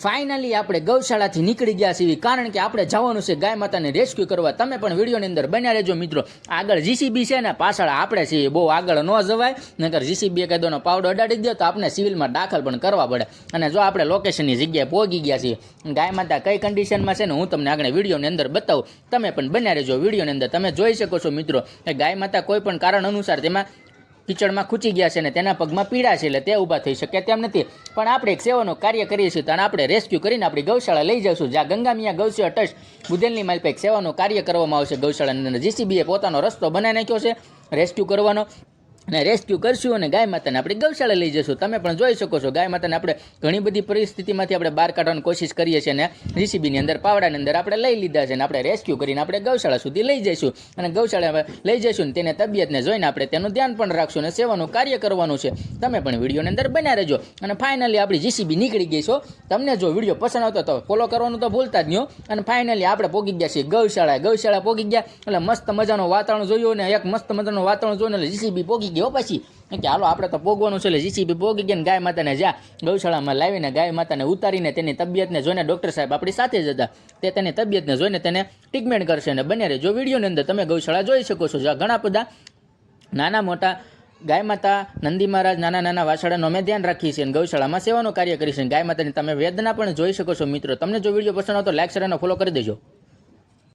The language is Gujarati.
ફાઇનલી આપણે ગૌશાળાથી નીકળી ગયા છીએ, કારણ કે આપણે જવાનું છે ગાય માતાને રેસ્ક્યુ કરવા. તમે પણ વિડીયોની અંદર બન્યા રહેજો મિત્રો. આગળ જીસીબી છે ને પાછળ આપણે છીએ, બહુ આગળ ન જવાય, નકર જીસીબી એકાદોનો પાવડો અડાડી દે તો આપણે સિવિલમાં દાખલ પણ કરવા પડે. અને જો આપણે લોકેશનની જગ્યાએ પહોંચી ગયા છીએ, ગાય માતા કઈ કન્ડિશનમાં છે ને હું તમને આગળ વિડીયોની અંદર બતાવું. તમે પણ બન્યા રહેજો વિડીયોની અંદર. તમે જોઈ શકો છો મિત્રો કે ગાય માતા કોઈ પણ કારણ અનુસાર તેમાં કિચડમાં ખૂચી ગયા છે ને તેના પગમાં પીડા છે, એટલે તે ઊભા થઈ શકે તેમ નથી. પણ આપણે એક સેવાનું કાર્ય કરીએ છીએ, અને આપણે રેસ્ક્યુ કરીને આપણી ગૌશાળા લઈ જઈશું, જ્યાં ગંગા મિયા ગૌશાળા ટ્રસ્ટ બુદેલની માલ પર એક સેવાનું કાર્ય કરવામાં આવશે ગૌશાળાની અંદર. જીસીબીએ પોતાનો રસ્તો બનાવી નાખ્યો છે રેસ્ક્યુ કરવાનો, અને રેસ્ક્યુ કરશું અને ગાય માતાને આપણે ગૌશાળા લઈ જઈશું. તમે પણ જોઈ શકો છો ગાય માતાને આપણે ઘણી બધી પરિસ્થિતિમાંથી આપણે બહાર કાઢવાની કોશિશ કરીએ છીએ, અને જીસીબીની અંદર પાવડાની અંદર આપણે લઈ લીધા છે, અને આપણે રેસ્ક્યુ કરીને આપણે ગૌશાળા સુધી લઈ જઈશું. અને ગૌશાળા લઈ જઈશું ને તેને તબિયતને જોઈને આપણે તેનું ધ્યાન પણ રાખશું અને સેવાનું કાર્ય કરવાનું છે. તમે પણ વિડીયોની અંદર બન્યા રહેજો. અને ફાઇનલી આપણી જીસીબી નીકળી ગઈ છો. તમને જો વિડીયો પસંદ આવતો તો ફોલો કરવાનું તો ભૂલતા જ નહીં. અને ફાઇનલી આપણે પહોંચી ગયા છીએ ગૌશાળા પહોંચી ગયા, એટલે મસ્ત મજાનું વાતાવરણ જોયું, ને એક મસ્ત મજાનું વાતાવરણ જોઈને એટલે જીસીબી પહોંચી ગયો. પછી કે હાલો આપણે તો પોગવાનું છે, એટલે જીસીબી પોગી ગયા. ગાય માતાને જ્યાં ગૌશાળામાં લાવીને ગાય માતાને ઉતારીને તેની તબિયતને જોઈને ડૉક્ટર સાહેબ આપણી સાથે જ હતા, તે તેની તબિયતને જોઈને તેને ટ્રીટમેન્ટ કરશે. અને બને રહેજો વિડીયોની અંદર. તમે ગૌશાળા જોઈ શકો છો, જ્યાં ઘણા બધા નાના મોટા ગાય માતા, નંદી મહારાજ, નાના નાના વાછડાનું અમે ધ્યાન રાખીએ છીએ, અને ગૌશાળામાં સેવાનું કાર્ય કરીશું. ગાય માતાની તમે વેદના પણ જોઈ શકો છો મિત્રો. તમને જો વિડીયો પસંદ આવતો લાઈક, શેર અને ફોલો કરી દેજો.